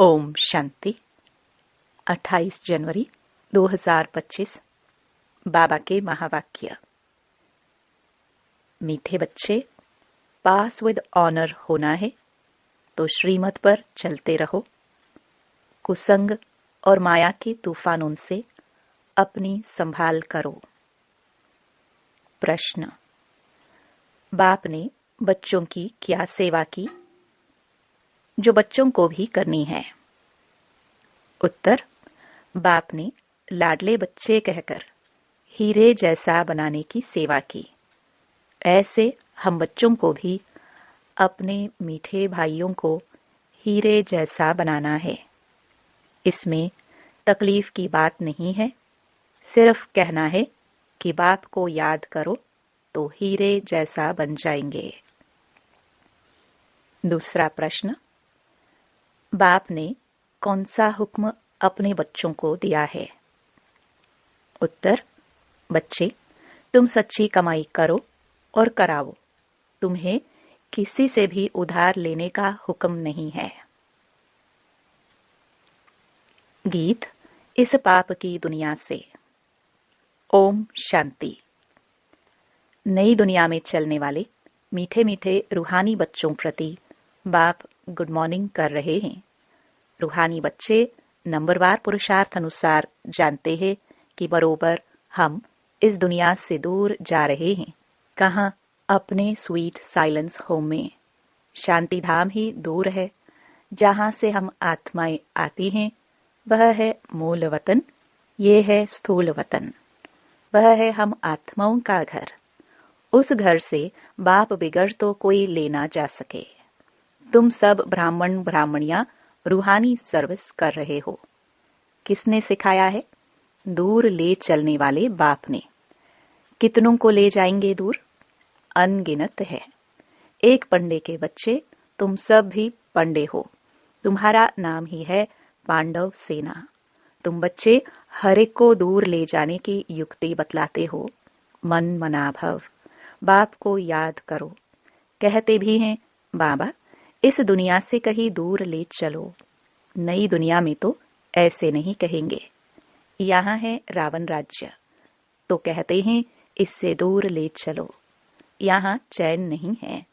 ओम शांति। 28 जनवरी 2025। बाबा के महावाक्य। मीठे बच्चे, पास विद ऑनर होना है तो श्रीमत पर चलते रहो। कुसंग और माया के तूफानों से अपनी संभाल करो। प्रश्न: बाप ने बच्चों की क्या सेवा की जो बच्चों को भी करनी है? उत्तर: बाप ने लाडले बच्चे कहकर हीरे जैसा बनाने की सेवा की। ऐसे हम बच्चों को भी अपने मीठे भाइयों को हीरे जैसा बनाना है। इसमें तकलीफ की बात नहीं है, सिर्फ कहना है कि बाप को याद करो तो हीरे जैसा बन जाएंगे। दूसरा प्रश्न: बाप ने कौन सा हुक्म अपने बच्चों को दिया है? उत्तर: बच्चे, तुम सच्ची कमाई करो और कराओ। तुम्हें किसी से भी उधार लेने का हुक्म नहीं है। गीत इस पाप की दुनिया से। ओम शांति। नई दुनिया में चलने वाले मीठे मीठे रूहानी बच्चों प्रति बाप गुड मॉर्निंग कर रहे हैं। रूहानी बच्चे नंबरवार पुरुषार्थ अनुसार जानते हैं कि बरोबर हम इस दुनिया से दूर जा रहे हैं। कहाँ? अपने स्वीट साइलेंस होम में। शांति धाम ही दूर है जहाँ से हम आत्माएं आती हैं। वह है मूल वतन, ये है स्थूल वतन। वह है हम आत्माओं का घर। उस घर से बाप बिगड़ तो कोई ले ना जा सके। तुम सब ब्राह्मण ब्राह्मणियां रूहानी सर्विस कर रहे हो। किसने सिखाया है? दूर ले चलने वाले बाप ने। कितनों को ले जाएंगे दूर? अनगिनत है। एक पंडे के बच्चे, तुम सब भी पंडे हो। तुम्हारा नाम ही है पांडव सेना। तुम बच्चे हर एक को दूर ले जाने की युक्ति बतलाते हो। मन मना भव। बाप को याद करो। कहते भी हैं, बाबा इस दुनिया से कहीं दूर ले चलो। नई दुनिया में तो ऐसे नहीं कहेंगे। यहाँ है रावण राज्य, तो कहते हैं इससे दूर ले चलो। यहाँ चैन नहीं है,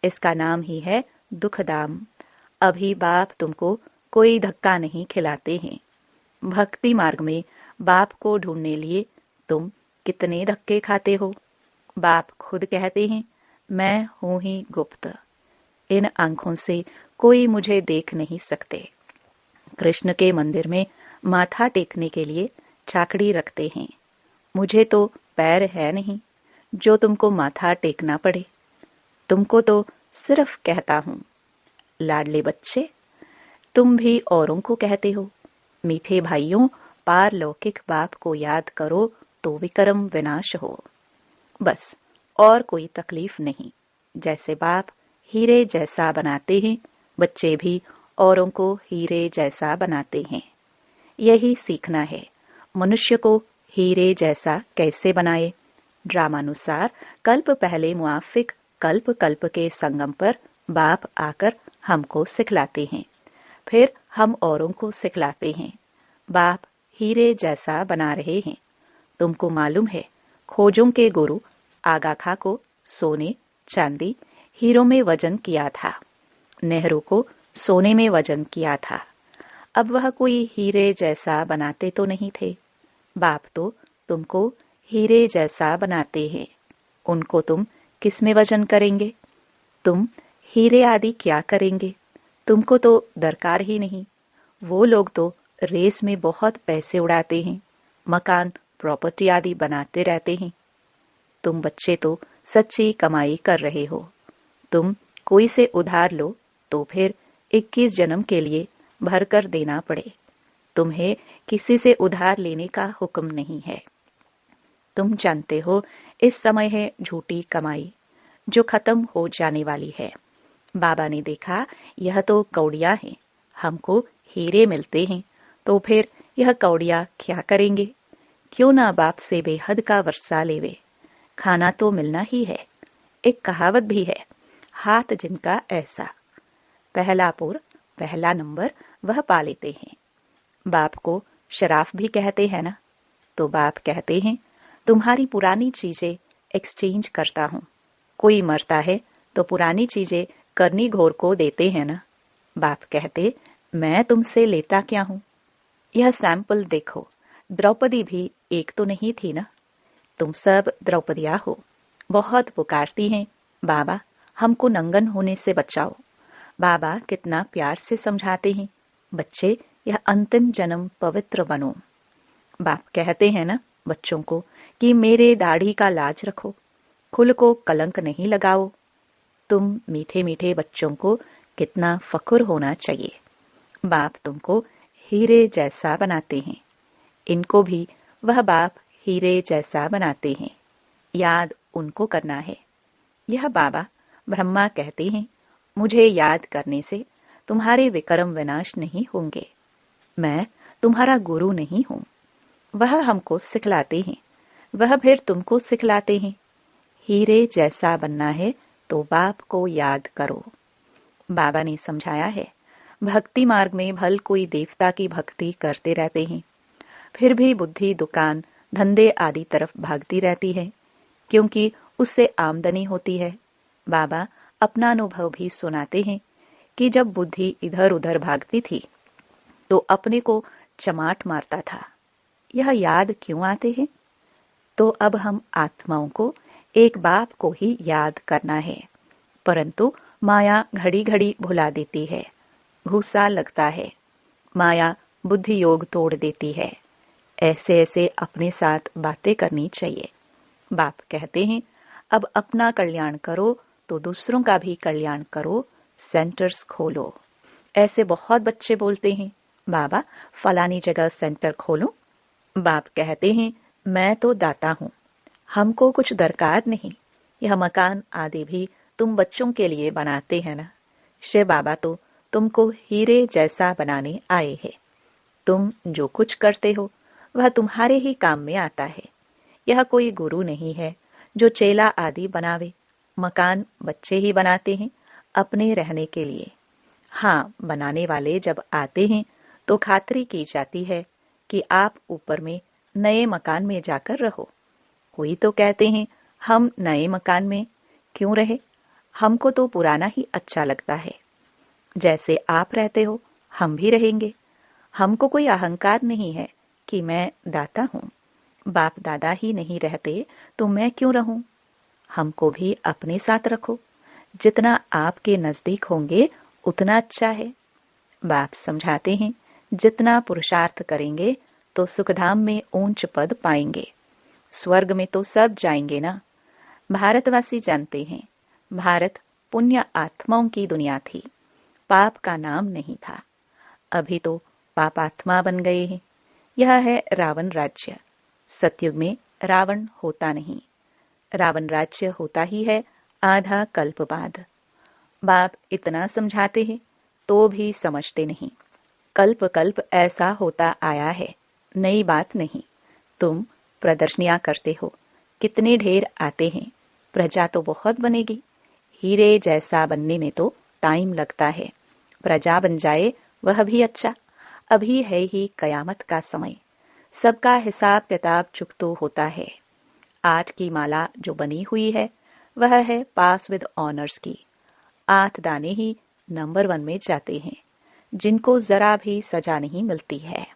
इसका नाम ही है दुखधाम। अभी बाप तुमको कोई धक्का नहीं खिलाते हैं। भक्ति मार्ग में बाप को ढूंढने लिए तुम कितने धक्के खाते हो। बाप खुद कहते हैं, मैं हूं ही गुप्त। इन आंखों से कोई मुझे देख नहीं सकते। कृष्ण के मंदिर में माथा टेकने के लिए छाकड़ी रखते हैं। मुझे तो पैर है नहीं जो तुमको माथा टेकना पड़े। तुमको तो सिर्फ कहता हूं। लाडले बच्चे, तुम भी औरों को कहते हो। मीठे भाइयों, पारलौकिक बाप को याद करो तो विक्रम विनाश हो। बस और कोई तकलीफ नहीं। जैसे बाप हीरे जैसा बनाते हैं, बच्चे भी औरों को हीरे जैसा बनाते हैं। यही सीखना है। मनुष्य को हीरे जैसा कैसे बनाए? ड्रामानुसार कल्प पहले मुआफिक कल्प कल्प के संगम पर बाप आकर हमको सिखलाते हैं। फिर हम औरों को सिखलाते हैं। बाप हीरे जैसा बना रहे हैं। तुमको मालूम है, खोजों के गुरु आगा खां को सोने चांदी हीरों में वजन किया था। नेहरू को सोने में वजन किया था। अब वह कोई हीरे जैसा बनाते तो नहीं थे। बाप तो तुमको हीरे जैसा बनाते हैं। उनको तुम किस में वजन करेंगे? तुम हीरे आदि क्या करेंगे? तुमको तो दरकार ही नहीं। वो लोग तो रेस में बहुत पैसे उड़ाते हैं, मकान प्रॉपर्टी आदि बनाते रहते हैं। तुम बच्चे तो सच्ची कमाई कर रहे हो। तुम कोई से उधार लो तो फिर 21 जन्म के लिए भर कर देना पड़े। तुम्हें किसी से उधार लेने का हुक्म नहीं है। तुम जानते हो इस समय है झूठी कमाई जो खत्म हो जाने वाली है। बाबा ने देखा यह तो कौड़ियां हैं, हमको हीरे मिलते हैं, तो फिर यह कौड़ियां क्या करेंगे? क्यों ना बाप से बेहद का वर्षा लेवे। खाना तो मिलना ही है। एक कहावत भी है, हाथ जिनका ऐसा। पहला पुर पहला नंबर वह पा लेते हैं। बाप को शराफ भी कहते हैं ना, तो बाप कहते हैं तुम्हारी पुरानी चीजें एक्सचेंज करता हूं। कोई मरता है तो पुरानी चीजें करनी घोर को देते हैं ना। बाप कहते मैं तुमसे लेता क्या हूं। यह सैंपल देखो, द्रौपदी भी एक तो नहीं थी ना। तुम सब द्रौपदिया हो, बहुत पुकारती हैं बाबा हमको नंगन होने से बचाओ। बाबा कितना प्यार से समझाते हैं, बच्चे यह अंतिम जन्म पवित्र बनो। बाप कहते हैं ना बच्चों को कि मेरे दाढ़ी का लाज रखो, खुल को कलंक नहीं लगाओ। तुम मीठे मीठे बच्चों को कितना फख्र होना चाहिए। बाप तुमको हीरे जैसा बनाते हैं, इनको भी वह बाप हीरे जैसा बनाते हैं। याद उनको करना है। यह बाबा ब्रह्मा कहते हैं मुझे याद करने से तुम्हारे विक्रम विनाश नहीं होंगे। मैं तुम्हारा गुरु नहीं हूं। वह हमको सिखलाते हैं, वह फिर तुमको सिखलाते हैं। हीरे जैसा बनना है तो बाप को याद करो। बाबा ने समझाया है भक्ति मार्ग में भल कोई देवता की भक्ति करते रहते हैं, फिर भी बुद्धि दुकान धंधे आदि तरफ भागती रहती है, क्योंकि उससे आमदनी होती है। बाबा अपना अनुभव भी सुनाते हैं कि जब बुद्धि इधर उधर भागती थी तो अपने को चमाट मारता था। यह याद क्यों आते हैं? तो अब हम आत्माओं को एक बाप को ही याद करना है, परंतु माया घड़ी घड़ी भुला देती है, गुस्सा लगता है। माया बुद्धि योग तोड़ देती है। ऐसे ऐसे अपने साथ बातें करनी चाहिए। बाप कहते हैं अब अपना कल्याण करो तो दूसरों का भी कल्याण करो, सेंटर्स खोलो। ऐसे बहुत बच्चे बोलते हैं बाबा फलानी जगह सेंटर खोलो। बाप कहते हैं मैं तो दाता हूं, हमको कुछ दरकार नहीं। यह मकान आदि भी तुम बच्चों के लिए बनाते हैं ना। शिव बाबा तो तुमको हीरे जैसा बनाने आए हैं। तुम जो कुछ करते हो वह तुम्हारे ही काम में आता है। यह कोई गुरु नहीं है जो चेला आदि बनावे। मकान बच्चे ही बनाते हैं अपने रहने के लिए। हाँ, बनाने वाले जब आते हैं तो खातरी की जाती है कि आप ऊपर में नए मकान में जाकर रहो। कोई तो कहते हैं हम नए मकान में क्यों रहे, हमको तो पुराना ही अच्छा लगता है। जैसे आप रहते हो हम भी रहेंगे। हमको कोई अहंकार नहीं है कि मैं दाता हूं। बाप दादा ही नहीं रहते तो मैं क्यों रहूं। हमको भी अपने साथ रखो, जितना आपके नजदीक होंगे उतना अच्छा है। बाप समझाते हैं जितना पुरुषार्थ करेंगे तो सुखधाम में ऊंच पद पाएंगे। स्वर्ग में तो सब जाएंगे ना। भारतवासी जानते हैं भारत पुण्य आत्माओं की दुनिया थी, पाप का नाम नहीं था। अभी तो पापात्मा बन गए हैं। यह है रावण राज्य। सतयुग में रावण होता नहीं, रावण राज्य होता ही है आधा कल्प बाद। बाप इतना समझाते हैं तो भी समझते नहीं। कल्प कल्प ऐसा होता आया है, नई बात नहीं। तुम प्रदर्शनियां करते हो, कितने ढेर आते हैं, प्रजा तो बहुत बनेगी। हीरे जैसा बनने में तो टाइम लगता है। प्रजा बन जाए वह भी अच्छा। अभी है ही कयामत का समय, सबका हिसाब किताब चुकतो होता है। आज की माला जो बनी हुई है वह है पास विद ऑनर्स की। 8 दाने ही नंबर 1 में जाते हैं, जिनको जरा भी सजा नहीं मिलती है।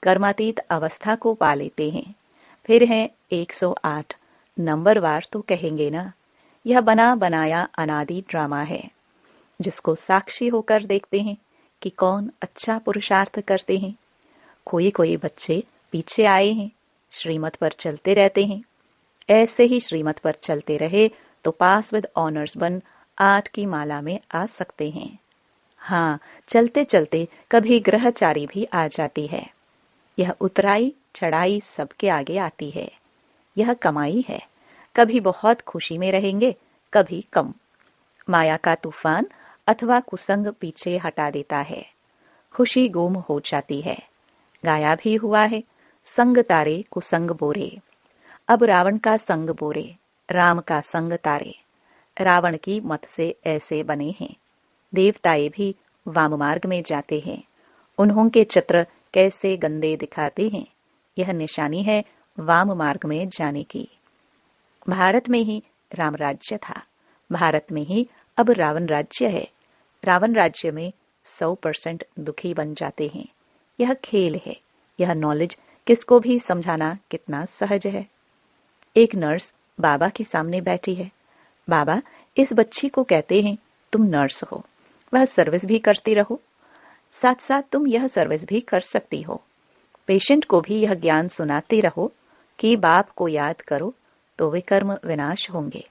कर्मातीत अवस्था को पा लेते हैं। फिर है 108 नंबर वार तो कहेंगे ना। यह बना बनाया अनादि ड्रामा है, जिसको साक्षी होकर देखते हैं कि कौन अच्छा पुरुषार्थ करते हैं। कोई कोई बच्चे पीछे आए हैं, श्रीमत पर चलते रहते हैं। ऐसे ही श्रीमत पर चलते रहे तो पास विद ऑनर्स बन 8 की माला में आ सकते हैं। हाँ, चलते चलते कभी ग्रहचारी भी आ जाती है। यह उतराई चढ़ाई सबके आगे आती है। यह कमाई है। कभी बहुत खुशी में रहेंगे, कभी कम। माया का तूफान अथवा कुसंग पीछे हटा देता है, खुशी गुम हो जाती है। गाया भी हुआ है, संग तारे कुसंग बोरे। अब रावण का संग बोरे, राम का संग तारे। रावण की मत से ऐसे बने हैं। देवताएं भी वाम मार्ग में जाते हैं। उन्हों के चित्र कैसे गंदे दिखाते हैं, यह निशानी है वाम मार्ग में जाने की। भारत में ही राम राज्य था, भारत में ही अब रावण राज्य है। रावण राज्य में 100% दुखी बन जाते हैं। यह खेल है। यह नॉलेज किसको भी समझाना कितना सहज है। एक नर्स बाबा के सामने बैठी है। बाबा इस बच्ची को कहते हैं तुम नर्स हो, वह सर्विस भी करती रहो, साथ साथ तुम यह सर्विस भी कर सकती हो। पेशेंट को भी यह ज्ञान सुनाते रहो कि बाप को याद करो तो विकर्म विनाश होंगे।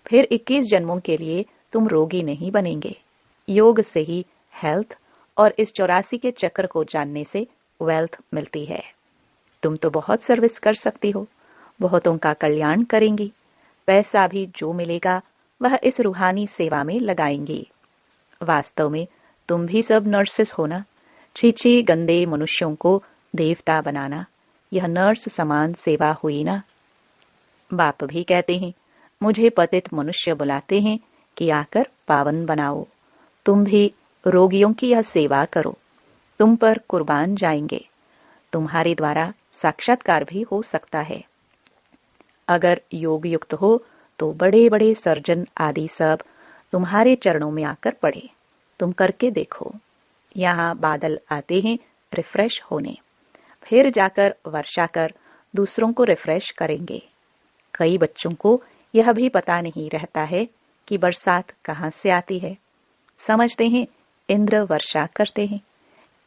फिर 21 जन्मों के लिए तुम रोगी नहीं बनेंगे। योग से ही हेल्थ और इस 84 के चक्र को जानने से वेल्थ मिलती है। तुम तो बहुत सर्विस कर सकती हो, बहुतों का कल्याण करेंगी। पैसा भी जो मिलेगा वह इस रूहानी सेवा में लगाएंगी। वास्तव में तुम भी सब नर्सेस हो ना। छी गंदे मनुष्यों को देवता बनाना, यह नर्स समान सेवा हुई ना। बाप भी कहते हैं मुझे पतित मनुष्य बुलाते हैं कि आकर पावन बनाओ। तुम भी रोगियों की यह सेवा करो, तुम पर कुर्बान जाएंगे। तुम्हारे द्वारा साक्षात्कार भी हो सकता है। अगर योग युक्त हो तो बड़े बड़े सर्जन आदि सब तुम्हारे चरणों में आकर पड़े। तुम करके देखो। यहाँ बादल आते हैं रिफ्रेश होने, फिर जाकर वर्षा कर दूसरों को रिफ्रेश करेंगे। कई बच्चों को यह भी पता नहीं रहता है कि बरसात कहाँ से आती है। समझते हैं इंद्र वर्षा करते हैं,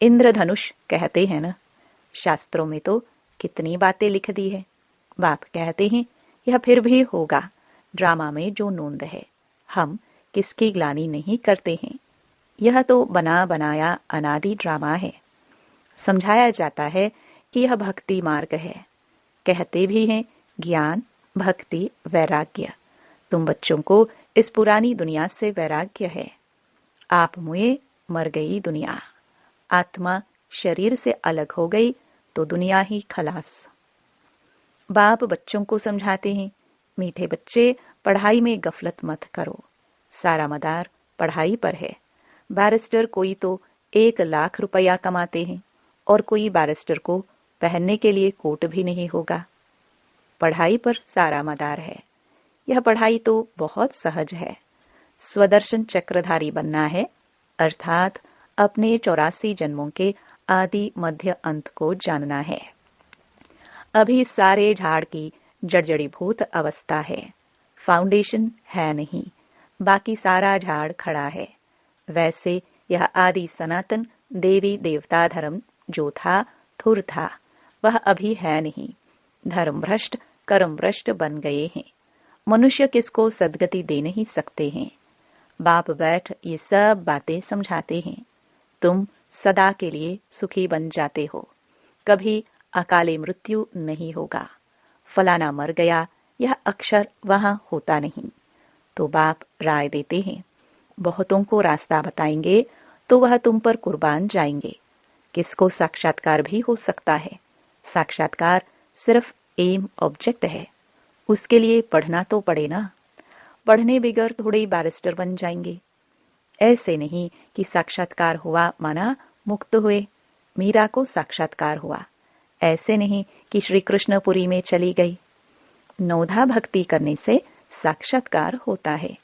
इंद्रधनुष कहते हैं ना। शास्त्रों में तो कितनी बातें लिख दी है। बाप कहते हैं यह फिर भी होगा। ड्रामा में जो नोंद है, हम किसकी ग्लानि नहीं करते हैं। यह तो बना बनाया अनादि ड्रामा है। समझाया जाता है कि यह भक्ति मार्ग है। कहते भी हैं ज्ञान, भक्ति, वैराग्य। तुम बच्चों को इस पुरानी दुनिया से वैराग्य है। आप मुए मर गई दुनिया। आत्मा शरीर से अलग हो गई तो दुनिया ही खलास। बाप बच्चों को समझाते हैं मीठे बच्चे, पढ़ाई में गफलत मत करो। सारा मदार पढ़ाई पर है। बैरिस्टर कोई तो 1 लाख रुपया कमाते हैं और कोई बैरिस्टर को पहनने के लिए कोट भी नहीं होगा। पढ़ाई पर सारा मदार है। यह पढ़ाई तो बहुत सहज है। स्वदर्शन चक्रधारी बनना है, अर्थात अपने 84 जन्मों के आदि मध्य अंत को जानना है। अभी सारे झाड़ की जड़जड़ीभूत अवस्था है, फाउंडेशन है नहीं, बाकी सारा झाड़ खड़ा है। वैसे यह आदि सनातन देवी देवता धर्म जो था, थुर था, वह अभी है नहीं। धर्म भ्रष्ट, कर्म भ्रष्ट बन गए हैं। मनुष्य किसको सदगति दे नहीं सकते हैं। बाप बैठ ये सब बातें समझाते हैं। तुम सदा के लिए सुखी बन जाते हो। कभी अकाले मृत्यु नहीं होगा। फलाना मर गया, यह अक्षर वहां होता नहीं। तो बाप राय देते हैं, बहुतों को रास्ता बताएंगे तो वह तुम पर कुर्बान जाएंगे। किसको साक्षात्कार भी हो सकता है। साक्षात्कार सिर्फ एम ऑब्जेक्ट है। उसके लिए पढ़ना तो पड़े ना। पढ़ने बगैर थोड़े बैरिस्टर बन जाएंगे। ऐसे नहीं कि साक्षात्कार हुआ माना मुक्त हुए। मीरा को साक्षात्कार हुआ। ऐसे नहीं कि श्री कृष्णपुरी में चली गई। नौधा भक्ति करने से साक्षात्कार होता है।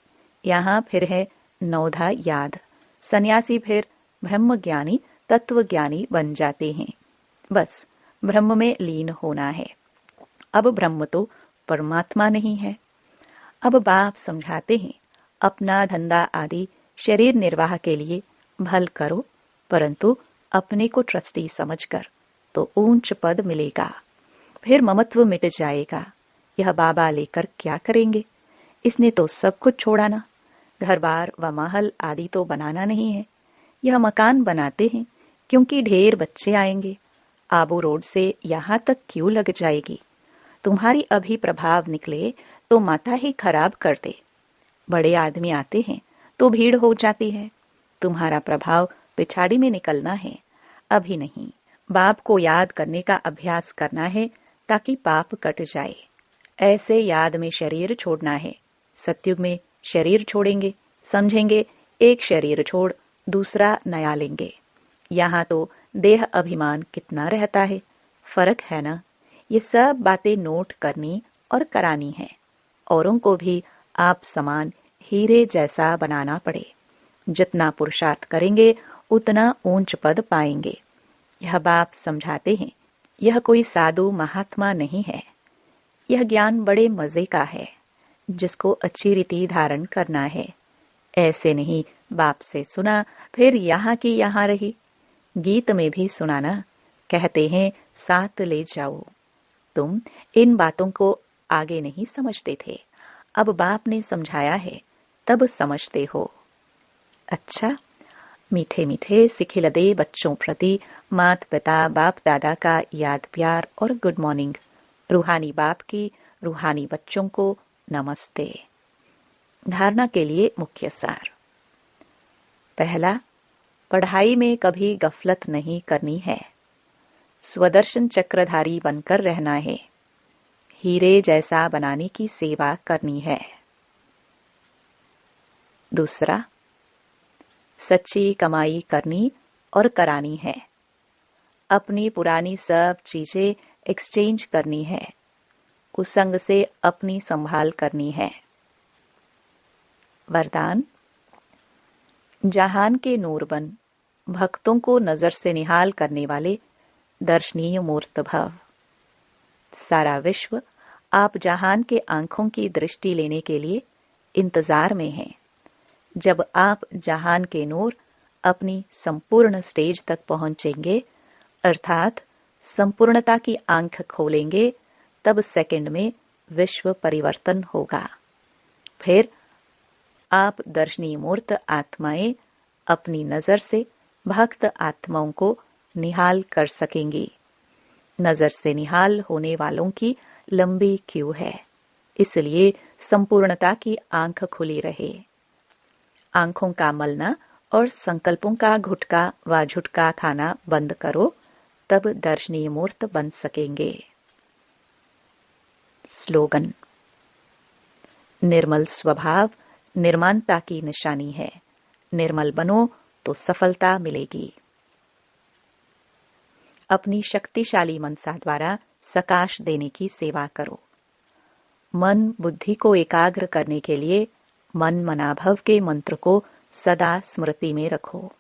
यहाँ फिर है नौधा याद। सन्यासी फिर ब्रह्म ज्ञानी, तत्व ज्ञानी बन जाते हैं। बस ब्रह्म में लीन होना है। अब ब्रह्म तो परमात्मा नहीं है। अब बाप समझाते हैं अपना धंधा आदि शरीर निर्वाह के लिए भल करो, परंतु अपने को ट्रस्टी समझकर, तो ऊंच पद मिलेगा। फिर ममत्व मिट जाएगा। यह बाबा लेकर क्या करेंगे। इसने तो सब कुछ छोड़ा ना। घर बार व महल आदि तो बनाना नहीं है। यह मकान बनाते हैं क्योंकि ढेर बच्चे आएंगे। आबू रोड से यहाँ तक क्यों लग जाएगी। तुम्हारी अभी प्रभाव निकले तो माता ही खराब कर दे। बड़े आदमी आते हैं तो भीड़ हो जाती है। तुम्हारा प्रभाव पिछाड़ी में निकलना है, अभी नहीं। बाप को याद करने का अभ्यास करना है ताकि पाप कट जाए। ऐसे याद में शरीर छोड़ना है। सतयुग में शरीर छोड़ेंगे, समझेंगे एक शरीर छोड़ दूसरा नया लेंगे। यहाँ तो देह अभिमान कितना रहता है, फर्क है ना। ये सब बातें नोट करनी और करानी है। औरों को भी आप समान हीरे जैसा बनाना पड़े। जितना पुरुषार्थ करेंगे उतना ऊंच पद पाएंगे। यह बाप समझाते हैं, यह कोई साधु महात्मा नहीं है। यह ज्ञान बड़े मजे का है, जिसको अच्छी रीति धारण करना है। ऐसे नहीं बाप से सुना फिर यहाँ की यहाँ रही। गीत में भी सुना ना, कहते हैं साथ ले जाओ। तुम इन बातों को आगे नहीं समझते थे, अब बाप ने समझाया है तब समझते हो। अच्छा, मीठे मीठे सिखिलदे बच्चों प्रति मात पिता बाप दादा का याद प्यार और गुड मॉर्निंग। रूहानी बाप की रूहानी बच्चों को नमस्ते। धारणा के लिए मुख्य सार। पहला, पढ़ाई में कभी गफलत नहीं करनी है। स्वदर्शन चक्रधारी बनकर रहना है। हीरे जैसा बनाने की सेवा करनी है। दूसरा, सच्ची कमाई करनी और करानी है। अपनी पुरानी सब चीजें एक्सचेंज करनी है। कुसंग से अपनी संभाल करनी है। वरदान, जहान के नूर बन, भक्तों को नजर से निहाल करने वाले दर्शनीय मूर्त भव। सारा विश्व आप जहान के आंखों की दृष्टि लेने के लिए इंतजार में है। जब आप जहान के नूर अपनी संपूर्ण स्टेज तक पहुंचेंगे, अर्थात संपूर्णता की आंख खोलेंगे, तब सेकंड में विश्व परिवर्तन होगा। फिर आप दर्शनीय मूर्त आत्माएं अपनी नजर से भक्त आत्माओं को निहाल कर सकेंगी। नजर से निहाल होने वालों की लंबी क्यू है, इसलिए संपूर्णता की आंख खुली रहे। आंखों का मलना और संकल्पों का घुटका व झुटका खाना बंद करो, तब दर्शनीय मूर्त बन सकेंगे। स्लोगन, निर्मल स्वभाव निर्माणता की निशानी है। निर्मल बनो तो सफलता मिलेगी। अपनी शक्तिशाली मनसा द्वारा सकाश देने की सेवा करो। मन बुद्धि को एकाग्र करने के लिए मन मनाभव के मंत्र को सदा स्मृति में रखो।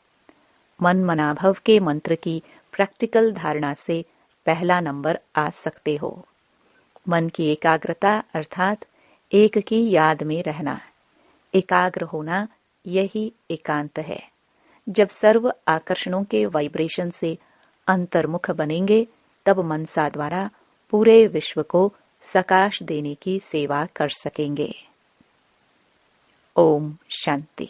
मन मनाभव के मंत्र की प्रैक्टिकल धारणा से पहला नंबर आ सकते हो। मन की एकाग्रता अर्थात एक की याद में रहना, एकाग्र होना, यही एकांत है। जब सर्व आकर्षणों के वाइब्रेशन से अंतर्मुख बनेंगे, तब मनसा द्वारा पूरे विश्व को सकाश देने की सेवा कर सकेंगे। ओम शांति।